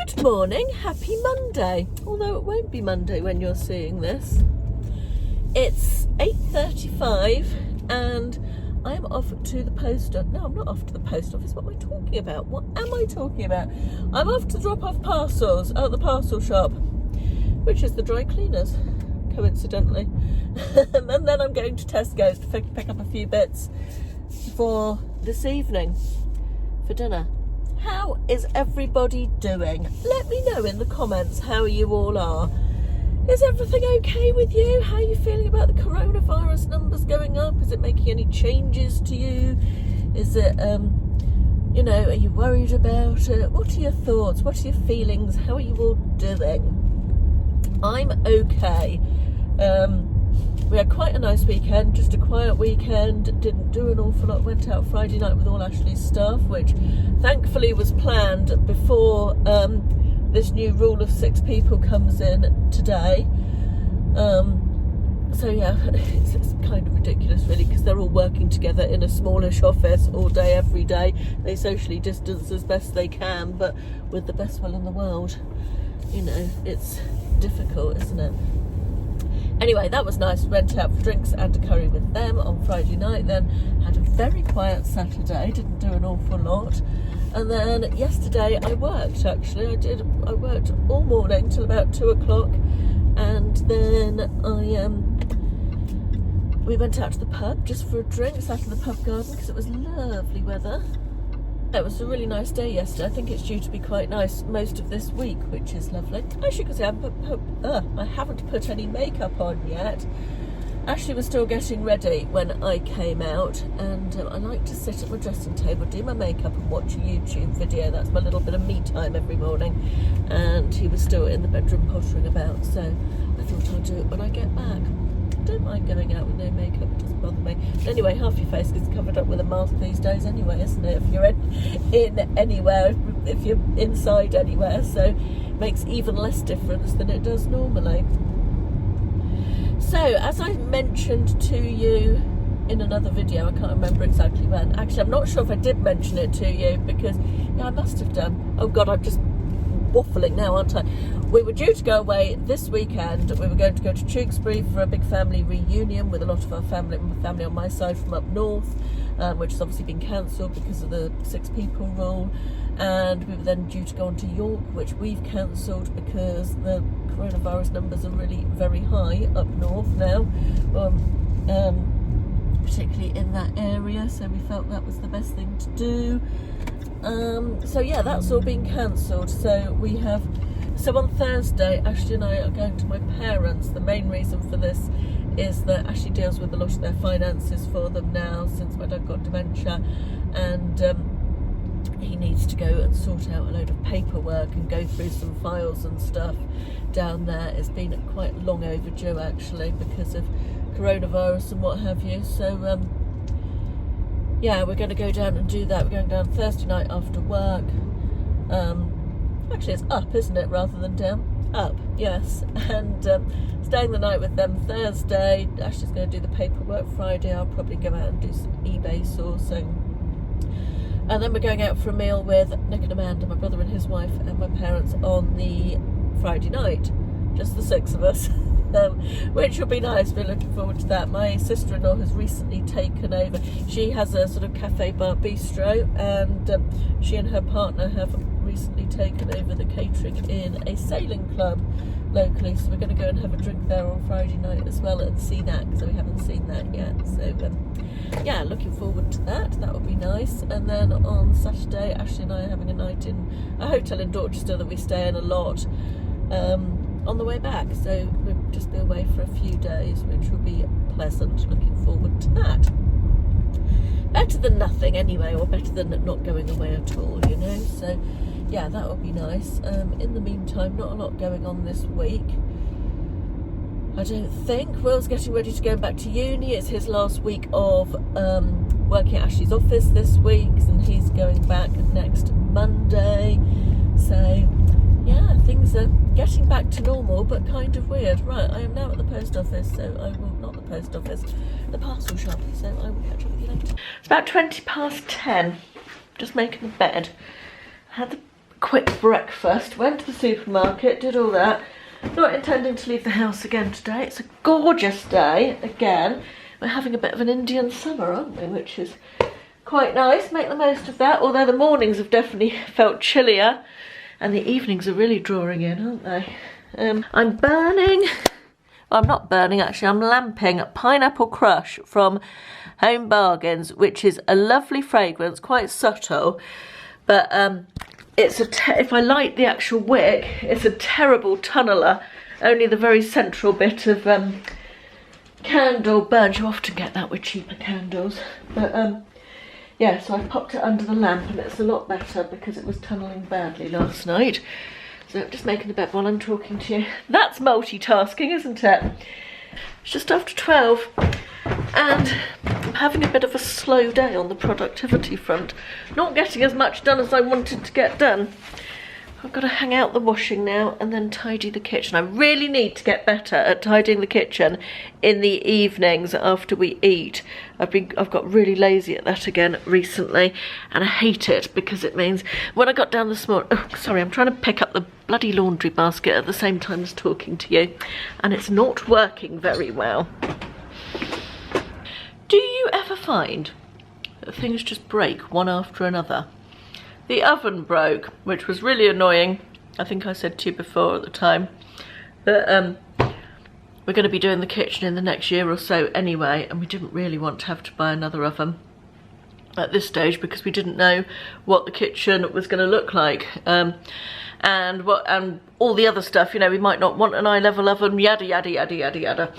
Good morning, happy Monday. Although it won't be Monday when you're seeing this. It's 8:35 and I'm off to the post office. No, I'm not off to the post office. What am I talking about? What am I talking about? I'm off to drop off parcels at the parcel shop, which is the dry cleaners, coincidentally. And then I'm going to Tesco's to pick up a few bits for this evening for dinner. How is everybody doing? Let me know in the comments how you all are. Is everything okay with you? How are you feeling about the coronavirus numbers going up? Is it making any changes to you? Is it, are you worried about it? What are your thoughts? What are your feelings? How are you all doing? I'm okay. We had quite a nice weekend, just a quiet weekend, didn't do an awful lot, went out Friday night with all Ashley's stuff, which thankfully was planned before this new rule of 6 people comes in today. So yeah, it's kind of ridiculous really, because they're all working together in a smallish office all day, every day. They socially distance as best they can, but with the best will in the world, it's difficult, isn't it? Anyway, that was nice. We went out for drinks and a curry with them on Friday night, then had a very quiet Saturday, didn't do an awful lot. And then yesterday I worked, actually. I worked all morning till about 2 o'clock, and then we went out to the pub just for a drink, sat in the pub garden because it was lovely weather. It was a really nice day yesterday. I think it's due to be quite nice most of this week, which is lovely. As you can see, I haven't put any makeup on yet. Ashley was still getting ready when I came out, and I like to sit at my dressing table, do my makeup and watch a YouTube video. That's my little bit of me time every morning. And he was still in the bedroom pottering about, so I thought I'd do it when I get back. I don't mind going out with no makeup, it doesn't bother me. But anyway, half your face gets covered up with a mask these days anyway, isn't it? If you're in anywhere, if you're inside anywhere, so it makes even less difference than it does normally. So, as I mentioned to you in another video, I can't remember exactly when. Actually, I'm not sure if I did mention it to you, because I must have done. Oh God, I'm just waffling now, aren't I? We were due to go away this weekend. We were going to go to Tewkesbury for a big family reunion with a lot of our family on my side from up north, which has obviously been cancelled because of the 6 people rule. And we were then due to go on to York, which we've cancelled because the coronavirus numbers are really very high up north now, particularly in that area, so we felt that was the best thing to do. So yeah, that's all been cancelled. So on Thursday, Ashley and I are going to my parents'. The main reason for this is that Ashley deals with a lot of their finances for them now since my dad got dementia, and he needs to go and sort out a load of paperwork and go through some files and stuff down there. It's been quite long overdue actually because of coronavirus and what have you. So yeah, we're going to go down and do that. We're going down Thursday night after work. Actually, it's up, isn't it, rather than down? Up, yes. And staying the night with them Thursday. Ashley's going to do the paperwork Friday. I'll probably go out and do some eBay sourcing. And then we're going out for a meal with Nick and Amanda, my brother and his wife, and my parents on the Friday night. Just the 6 of us. Which will be nice. We're looking forward to that. My sister-in-law has recently taken over. She has a sort of cafe bar bistro, and she and her partner have recently taken over the catering in a sailing club locally, so we're going to go and have a drink there on Friday night as well and see that, because we haven't seen that yet. So yeah, looking forward to that. That will be nice. And then on Saturday, Ashley and I are having a night in a hotel in Dorchester that we stay in a lot on the way back, so we'll just be away for a few days, which will be pleasant. Looking forward to that. Better than nothing anyway, or better than not going away at all, so yeah, that will be nice. In the meantime, not a lot going on this week, I don't think. Will's getting ready to go back to uni. It's his last week of working at Ashley's office this week, and he's going back next Monday. So yeah, things are getting back to normal, but kind of weird. Right, I am now at the post office, so I will, not the post office, the parcel shop, so I will catch up with you later. It's about 10:20, just making the bed. I had the quick breakfast, went to the supermarket, did all that. Not intending to leave the house again today. It's a gorgeous day again. We're having a bit of an Indian summer, aren't we, which is quite nice. Make the most of that, although the mornings have definitely felt chillier and the evenings are really drawing in, aren't they? I'm burning, well, I'm not burning actually, I'm lamping Pineapple Crush from Home Bargains, which is a lovely fragrance, quite subtle, but it's if I light the actual wick, it's a terrible tunneler. Only the very central bit of candle burns. You often get that with cheaper candles, but yeah, so I popped it under the lamp and it's a lot better because it was tunnelling badly last night. So I'm just making the bed while I'm talking to you. That's multitasking, isn't it? It's just after 12 and I'm having a bit of a slow day on the productivity front. Not getting as much done as I wanted to get done. I've got to hang out the washing now and then tidy the kitchen. I really need to get better at tidying the kitchen in the evenings after we eat. I've got really lazy at that again recently and I hate it because it means when I got down this morning, oh sorry, I'm trying to pick up the bloody laundry basket at the same time as talking to you and it's not working very well. Do you ever find that things just break one after another? The oven broke, which was really annoying. I think I said to you before at the time that we're going to be doing the kitchen in the next year or so anyway, and we didn't really want to have to buy another oven at this stage because we didn't know what the kitchen was going to look like, and all the other stuff. You know, we might not want an eye level oven, yada yada yada yada yada.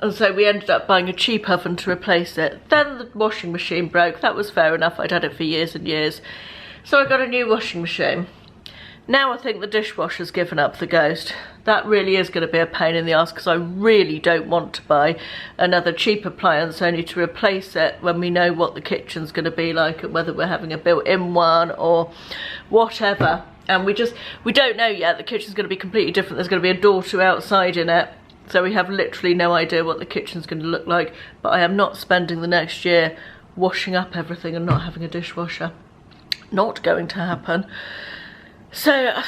And so we ended up buying a cheap oven to replace it. Then the washing machine broke. That was fair enough. I'd had it for years and years. So I got a new washing machine. Now I think the dishwasher's given up the ghost. That really is going to be a pain in the ass because I really don't want to buy another cheap appliance only to replace it when we know what the kitchen's going to be like and whether we're having a built-in one or whatever. And we don't know yet. The kitchen's going to be completely different. There's going to be a door to outside in it. So we have literally no idea what the kitchen's going to look like, but I am not spending the next year washing up everything and not having a dishwasher. Not going to happen. So,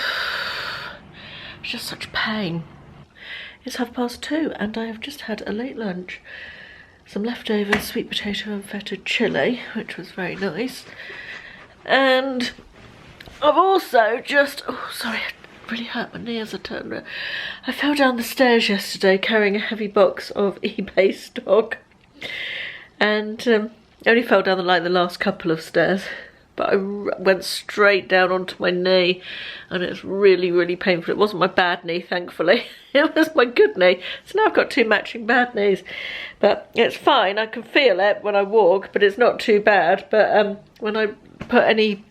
it's just such pain. It's 2:30 and I have just had a late lunch. Some leftover sweet potato and feta chili, which was very nice. And I've also just, oh sorry, really hurt my knee as I turned around. I fell down the stairs yesterday carrying a heavy box of eBay stock and only fell down the last couple of stairs, but I went straight down onto my knee and it's really, really painful. It wasn't my bad knee, thankfully. It was my good knee. So now I've got two matching bad knees, but it's fine. I can feel it when I walk, but it's not too bad. But when I put any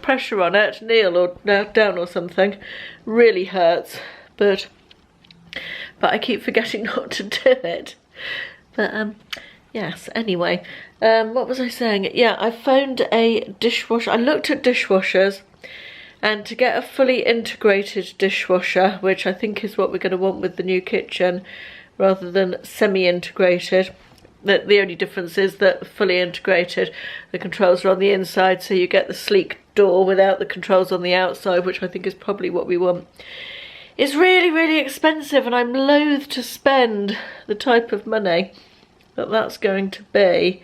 pressure on it, kneel or down or something, really hurts, but I keep forgetting not to do it. But yes, anyway, what was I saying? Yeah, I found a dishwasher. I looked at dishwashers, and to get a fully integrated dishwasher, which I think is what we're going to want with the new kitchen rather than semi-integrated. The only difference is that fully integrated, the controls are on the inside, so you get the sleek door without the controls on the outside, which I think is probably what we want. It's really, really expensive, and I'm loath to spend the type of money that that's going to be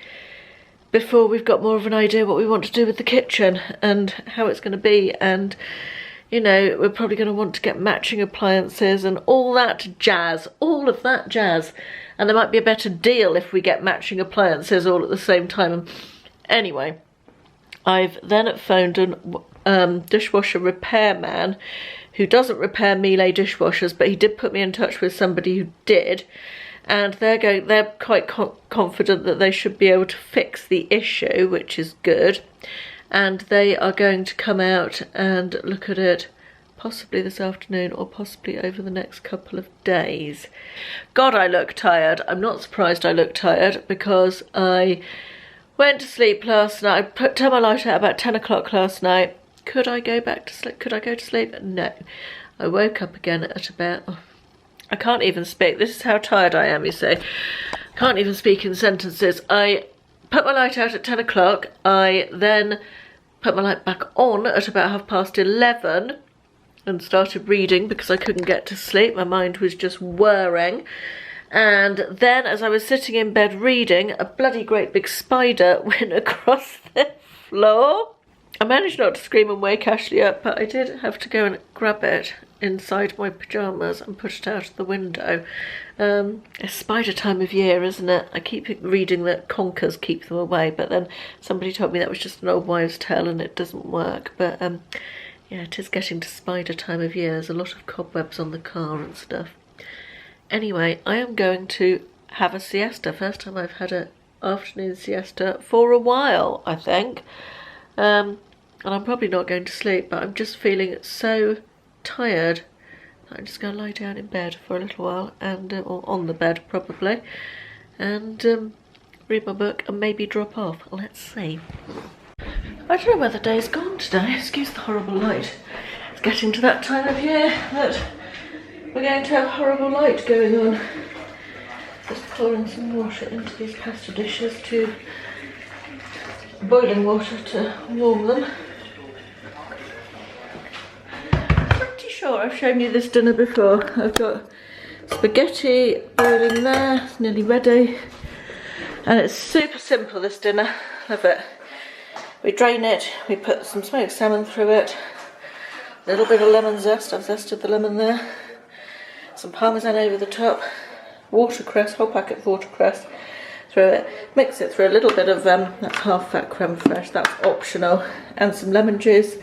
before we've got more of an idea what we want to do with the kitchen and how it's going to be. And you know, we're probably going to want to get matching appliances and all that jazz, all of that jazz. And there might be a better deal if we get matching appliances all at the same time. Anyway, I've then phoned a dishwasher repairman who doesn't repair Miele dishwashers, but he did put me in touch with somebody who did. And they're quite confident that they should be able to fix the issue, which is good. And they are going to come out and look at it possibly this afternoon or possibly over the next couple of days. God, I look tired. I'm not surprised I look tired because I went to sleep last night. I turned my light out about 10 o'clock last night. Could I go back to sleep? Could I go to sleep? No. I woke up again at about... I can't even speak. This is how tired I am, you see. Can't even speak in sentences. I put my light out at 10 o'clock. I then put my light back on at about 11:30 and started reading because I couldn't get to sleep. My mind was just whirring. And then as I was sitting in bed reading, a bloody great big spider went across the floor. I managed not to scream and wake Ashley up, but I did have to go and grab it inside my pyjamas and put it out of the window. It's spider time of year, isn't it? I keep reading that conkers keep them away, but then somebody told me that was just an old wives' tale and it doesn't work. But yeah, it is getting to spider time of year. There's a lot of cobwebs on the car and stuff. Anyway, I am going to have a siesta. First time I've had an afternoon siesta for a while, I think. And I'm probably not going to sleep, but I'm just feeling so tired. I'm just going to lie down in bed for a little while, and or on the bed probably, and read my book and maybe drop off. Let's see. I don't know where the day's gone today. Excuse the horrible light. It's getting to that time of year that we're going to have horrible light going on. Just pouring some water into these pasta dishes to boiling water to warm them. Pretty sure I've shown you this dinner before. I've got spaghetti boiling there, it's nearly ready. And it's super simple, this dinner. Love it. We drain it, we put some smoked salmon through it, a little bit of lemon zest, I've zested the lemon there, some parmesan over the top, watercress, whole packet of watercress through it, mix it through a little bit of, that's half fat creme fraiche, that's optional, and some lemon juice,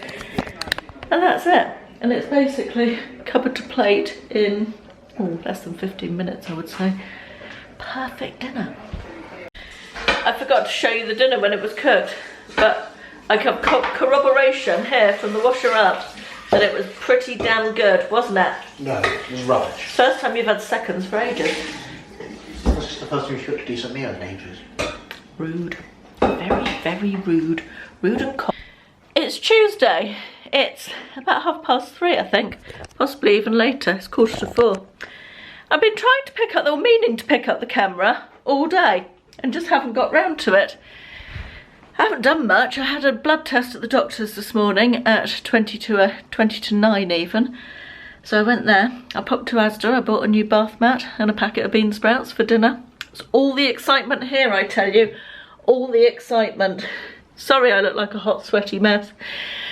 and that's it. And it's basically cupboard to plate in less than 15 minutes, I would say. Perfect dinner. I forgot to show you the dinner when it was cooked, but I got corroboration here from the washer up that it was pretty damn good, wasn't it? No, it was rubbish. First time you've had seconds for ages. This is the first time you've cooked a decent meal in ages. Rude. Very, very rude. Rude and cold. It's Tuesday. It's about 3:30, I think. Possibly even later. It's 3:45. I've been trying to pick up, or meaning to pick up the camera all day and just haven't got round to it. I haven't done much. I had a blood test at the doctor's this morning at 20 to 9 even. So I went there. I popped to Asda. I bought a new bath mat and a packet of bean sprouts for dinner. It's all the excitement here, I tell you. All the excitement. Sorry I look like a hot, sweaty mess.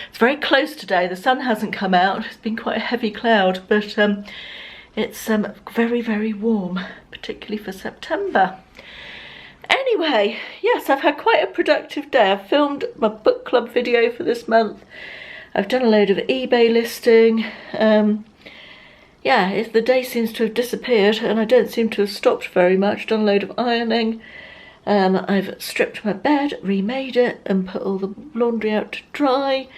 It's very close today. The sun hasn't come out. It's been quite a heavy cloud, but it's very, very warm, particularly for September. Anyway, yes, I've had quite a productive day. I've filmed my book club video for this month. I've done a load of eBay listing. Yeah, the day seems to have disappeared and I don't seem to have stopped very much. Done a load of ironing. I've stripped my bed, remade it and put all the laundry out to dry.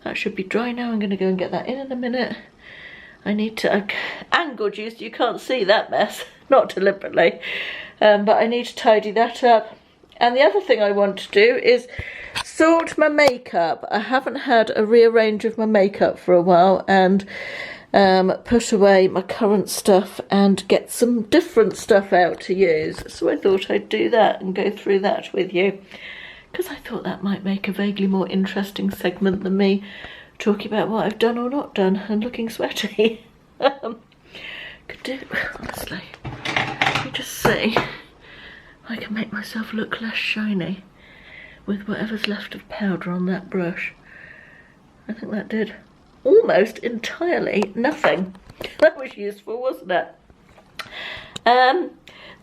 That should be dry now. I'm going to go and get that in a minute. I need to, angled you so you can't see that mess, not deliberately, but I need to tidy that up. And the other thing I want to do is sort my makeup. I haven't had a rearrange of my makeup for a while, and put away my current stuff and get some different stuff out to use. So I thought I'd do that and go through that with you, because I thought that might make a vaguely more interesting segment than me talking about what I've done or not done and looking sweaty. Could do, honestly. Let me just see if I can make myself look less shiny with whatever's left of powder on that brush. I think that did almost entirely nothing. That was useful, wasn't it?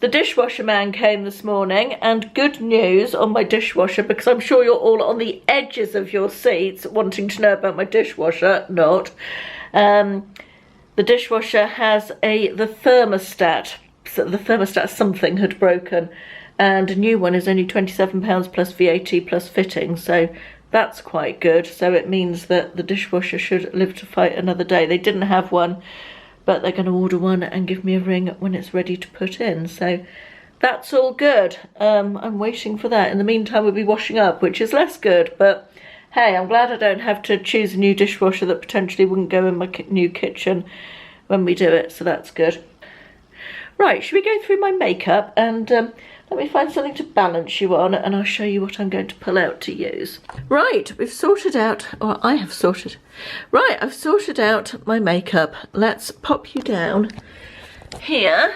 The dishwasher man came this morning, and good news on my dishwasher, because I'm sure you're all on the edges of your seats wanting to know about my dishwasher. Not. The dishwasher has the thermostat. So the thermostat something had broken, and a new one is only £27 plus VAT plus fitting, so that's quite good. So it means that the dishwasher should live to fight another day. They didn't have one, but they're going to order one and give me a ring when it's ready to put in. So that's all good. I'm waiting for that. In the meantime, we'll be washing up, which is less good. But hey, I'm glad I don't have to choose a new dishwasher that potentially wouldn't go in my new kitchen when we do it. So that's good. Right, should we go through my makeup and Let me find something to balance you on and I'll show you what I'm going to pull out to use. Right, we've sorted out, or I have sorted. Right, I've sorted out my makeup. Let's pop you down here.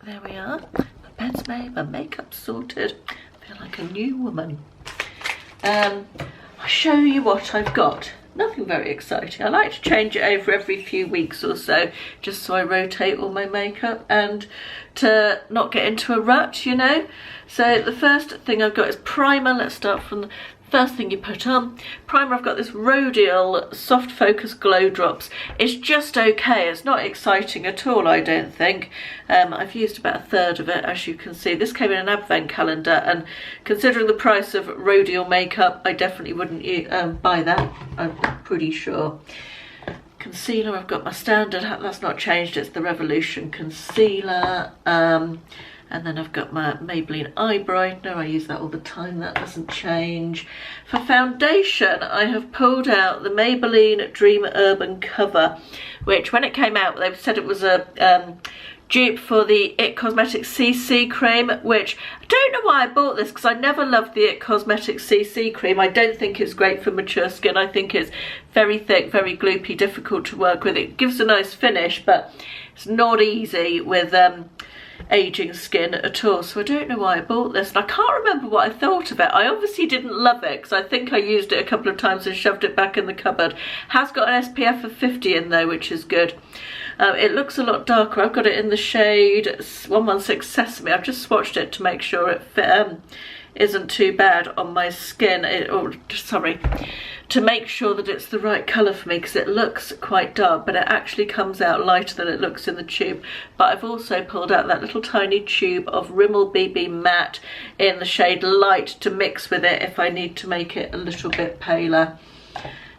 There we are. My bed's made, my makeup's sorted. I feel like a new woman. I'll show you what I've got. Nothing very exciting. I like to change it over every few weeks or so, just so I rotate all my makeup and to not get into a rut, you know. So the first thing I've got is primer. Let's start from the first thing you put on. Primer, I've got this Rodial Soft Focus Glow Drops. It's just okay. It's not exciting at all, I don't think. I've used about a third of it, as you can see. This came in an advent calendar, and considering the price of Rodial makeup, I definitely wouldn't buy that, I'm pretty sure. Concealer, I've got my standard, that's not changed, it's the Revolution concealer. And then I've got my Maybelline eye brightener. I use that all the time, that doesn't change. For foundation, I have pulled out the Maybelline Dream Urban Cover, which when it came out, they said it was a dupe for the IT Cosmetics CC cream, which I don't know why I bought this, because I never loved the IT Cosmetics CC cream. I don't think it's great for mature skin. I think it's very thick, very gloopy, difficult to work with. It gives a nice finish, but it's not easy with aging skin at all, so I don't know why I bought this, and I can't remember what I thought of it. I obviously didn't love it, because I think I used it a couple of times and shoved it back in the cupboard. Has got an SPF of 50 in though, which is good. It looks a lot darker. I've got it in the shade 116 Sesame. I've just swatched it to make sure it isn't too bad on my skin, to make sure that it's the right colour for me, because it looks quite dark, but it actually comes out lighter than it looks in the tube. But I've also pulled out that little tiny tube of Rimmel BB Matte in the shade Light to mix with it if I need to make it a little bit paler.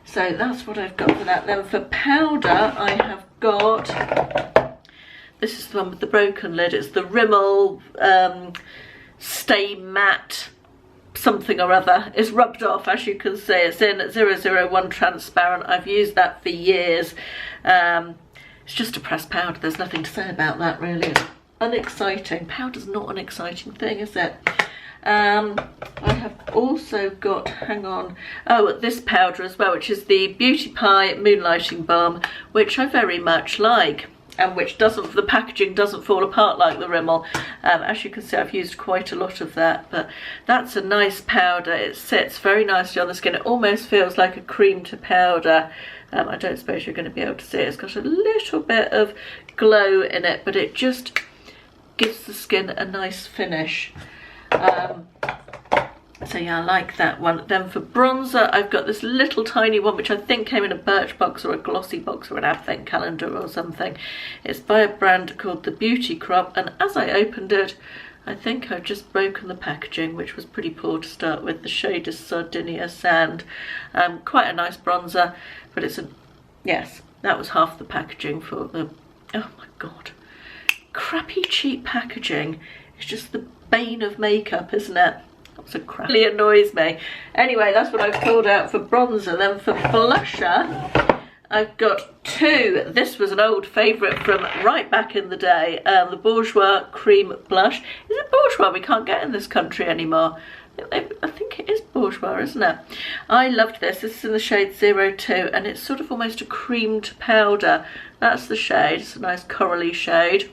So that's what I've got for that. Then for powder, I have got, this is the one with the broken lid, it's the Rimmel Stay Matte something or other. It's rubbed off, as you can see. It's in 001 transparent. I've used that for years. It's just a pressed powder. There's nothing to say about that, really. It's unexciting. Powder's not an exciting thing, is it? I have also got, hang on, this powder as well, which is the Beauty Pie Moonlighting Balm, which I very much like, and which doesn't, the packaging doesn't fall apart like the Rimmel. As you can see, I've used quite a lot of that, but that's a nice powder. It sits very nicely on the skin. It almost feels like a cream to powder. I don't suppose you're going to be able to see it. It's got a little bit of glow in it, but it just gives the skin a nice finish. So yeah, I like that one. Then for bronzer, I've got this little tiny one, which I think came in a Birch box or a glossy box or an advent calendar or something. It's by a brand called the Beauty Crop, and as I opened it, I think I've just broken the packaging, which was pretty poor to start with. The shade is Sardinia Sand. Quite a nice bronzer, but it's a, yes, that was half the packaging for the, oh my god. Crappy cheap packaging. It's just the bane of makeup, isn't it? So crap. Really annoys me. Anyway, that's what I've pulled out for bronzer. Then for blusher, I've got two. This was an old favourite from right back in the day. The Bourjois Cream Blush. Is it Bourjois? We can't get in this country anymore. I think it is Bourjois, isn't it? I loved this. This is in the shade 02, and it's sort of almost a creamed powder. That's the shade. It's a nice corally shade.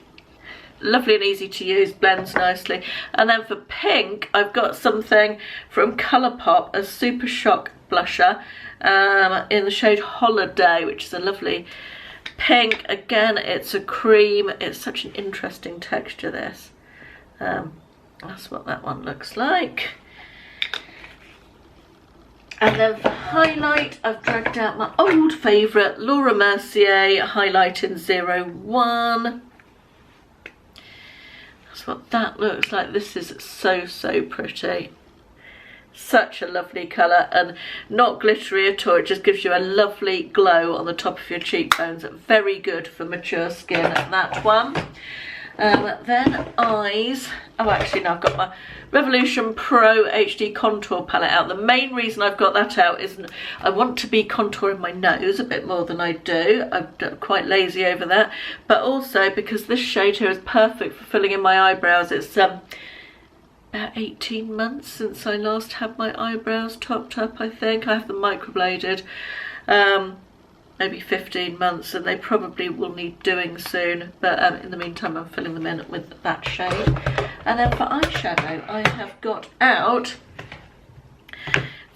Lovely and easy to use, blends nicely. And then for pink, I've got something from Colourpop, a Super Shock blusher in the shade Holiday, which is a lovely pink. Again, it's a cream. It's such an interesting texture, this. That's what that one looks like. And then for highlight, I've dragged out my old favourite Laura Mercier highlight in 01. That's what that looks like. This is so pretty. Such a lovely colour, and not glittery at all. It just gives you a lovely glow on the top of your cheekbones. Very good for mature skin, that one. Then eyes. Oh, actually, no, I've got my Revolution Pro HD Contour Palette out. The main reason I've got that out is I want to be contouring my nose a bit more than I do. I'm quite lazy over that. But also because this shade here is perfect for filling in my eyebrows. It's about 18 months since I last had my eyebrows topped up, I think. I have them microbladed. Maybe 15 months, and they probably will need doing soon, but in the meantime I'm filling them in with that shade. And then for eyeshadow I have got out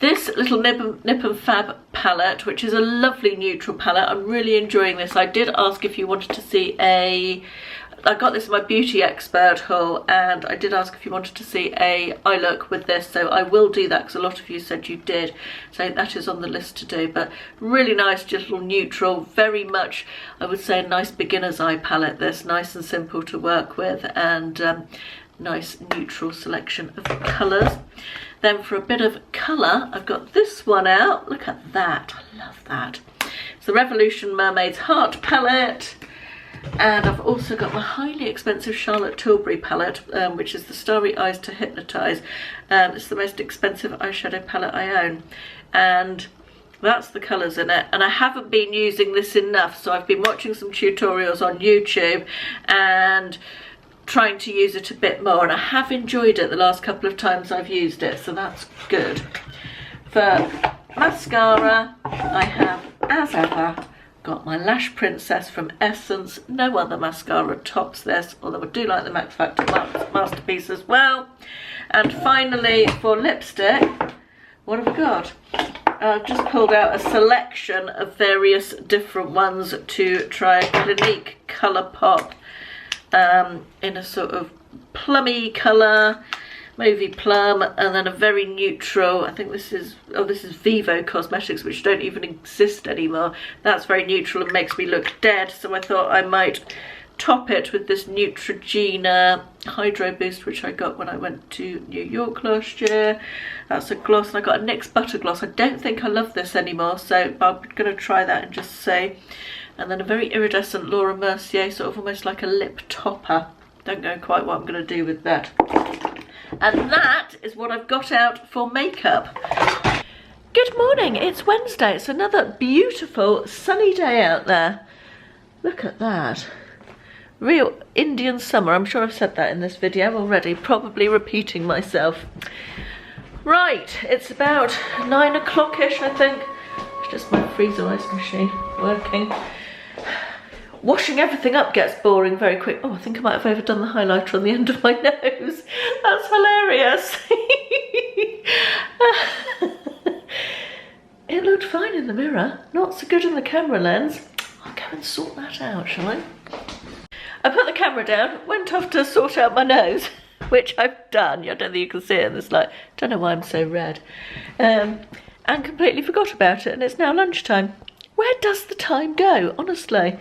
this little Nip and Fab palette, which is a lovely neutral palette. I'm really enjoying this. I did ask if you wanted to see I got this in my beauty expert haul, and I did ask if you wanted to see a eye look with this, so I will do that because a lot of you said you did, so that is on the list to do. But really nice, just little neutral, very much I would say a nice beginner's eye palette, this nice and simple to work with, and nice neutral selection of colours. Then for a bit of colour I've got this one out. Look at that, I love that. It's the Revolution Mermaid's Heart palette. And I've also got my highly expensive Charlotte Tilbury palette, which is the Starry Eyes to Hypnotise. It's the most expensive eyeshadow palette I own, and that's the colours in it. And I haven't been using this enough, so I've been watching some tutorials on YouTube and trying to use it a bit more, and I have enjoyed it the last couple of times I've used it, so that's good. For mascara I have, as ever, got my Lash Princess from Essence. No other mascara tops this, although I do like the Max Factor Masterpiece as well. And finally for lipstick, what have I got? I've just pulled out a selection of various different ones to try a Clinique Colourpop in a sort of plummy colour, Movie Plum, and then a very neutral, I think this is Vivo Cosmetics, which don't even exist anymore. That's very neutral and makes me look dead, so I thought I might top it with this Neutrogena Hydro Boost, which I got when I went to New York last year. That's a gloss, and I got a NYX Butter Gloss. I don't think I love this anymore, so I'm going to try that and just see. And then a very iridescent Laura Mercier, sort of almost like a lip topper. Don't know quite what I'm going to do with that. And that is what I've got out for makeup. Good morning, it's Wednesday. It's another beautiful sunny day out there. Look at that. Real Indian summer. I'm sure I've said that in this video already, probably repeating myself. Right, it's about 9 o'clock-ish, I think. It's just my freezer ice machine working. Washing everything up gets boring very quick. Oh, I think I might have overdone the highlighter on the end of my nose. That's hilarious. It looked fine in the mirror, not so good in the camera lens. I'll go and sort that out, shall I? I put the camera down, went off to sort out my nose, which I've done. I don't think you can see it in this light. Don't know why I'm so red. And completely forgot about it, and it's now lunchtime. Where does the time go, honestly?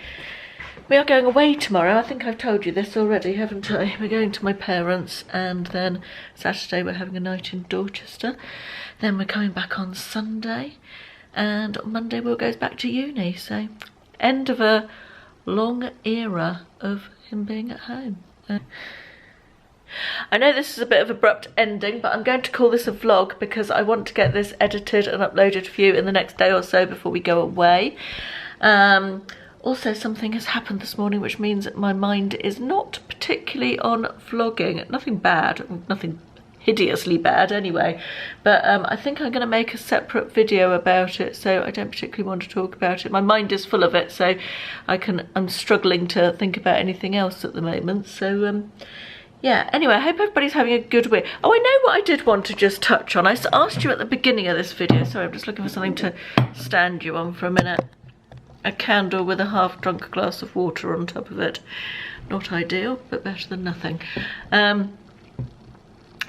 We are going away tomorrow. I think I've told you this already, haven't I? We're going to my parents, and then Saturday we're having a night in Dorchester. Then we're coming back on Sunday, and on Monday we'll go back to uni. So, end of a long era of him being at home. I know this is a bit of an abrupt ending, but I'm going to call this a vlog because I want to get this edited and uploaded for you in the next day or so before we go away. Also, something has happened this morning which means that my mind is not particularly on vlogging. Nothing bad, nothing hideously bad anyway, but I think I'm going to make a separate video about it, so I don't particularly want to talk about it. My mind is full of it, so I'm struggling to think about anything else at the moment, so yeah, anyway, I hope everybody's having a good week. Oh, I know what I did want to just touch on. I asked you at the beginning of this video, sorry, I'm just looking for something to stand you on for a minute. A candle with a half-drunk glass of water on top of it. Not ideal, but better than nothing.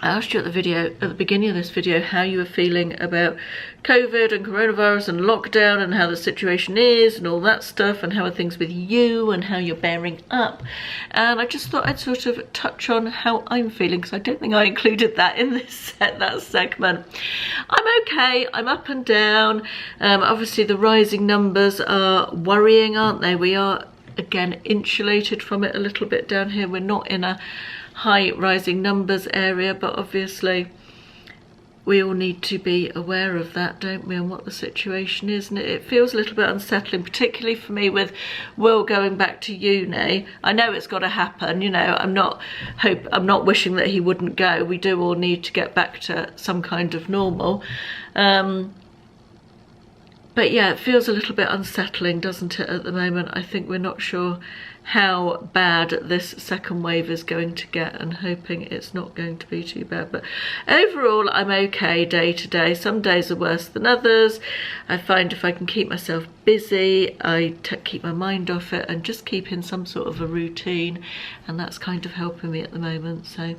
I asked you at the beginning of this video how you were feeling about COVID and coronavirus and lockdown and how the situation is and all that stuff, and how are things with you and how you're bearing up. And I just thought I'd sort of touch on how I'm feeling, because I don't think I included that in that segment. I'm okay, I'm up and down. Obviously the rising numbers are worrying, aren't they? We are again insulated from it a little bit down here. We're not in a high rising numbers area, but obviously we all need to be aware of that, don't we, and what the situation is. And it feels a little bit unsettling, particularly for me with Will going back to uni. I know it's got to happen, you know. I'm not wishing that he wouldn't go. We do all need to get back to some kind of normal. But yeah, it feels a little bit unsettling, doesn't it, at the moment? I think we're not sure how bad this second wave is going to get, and hoping it's not going to be too bad. But overall, I'm okay day to day. Some days are worse than others. I find if I can keep myself busy, I keep my mind off it and just keep in some sort of a routine, and that's kind of helping me at the moment. So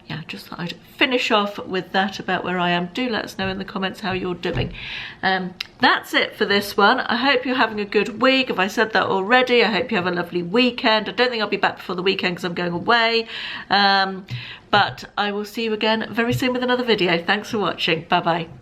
yeah, just thought I'd finish off with that about where I am. Do let us know in the comments how you're doing. That's it for this one. I hope you're having a good week. If I said that already, I hope you have a lovely weekend. I don't think I'll be back before the weekend because I'm going away. But I will see you again very soon with another video. Thanks for watching. Bye bye.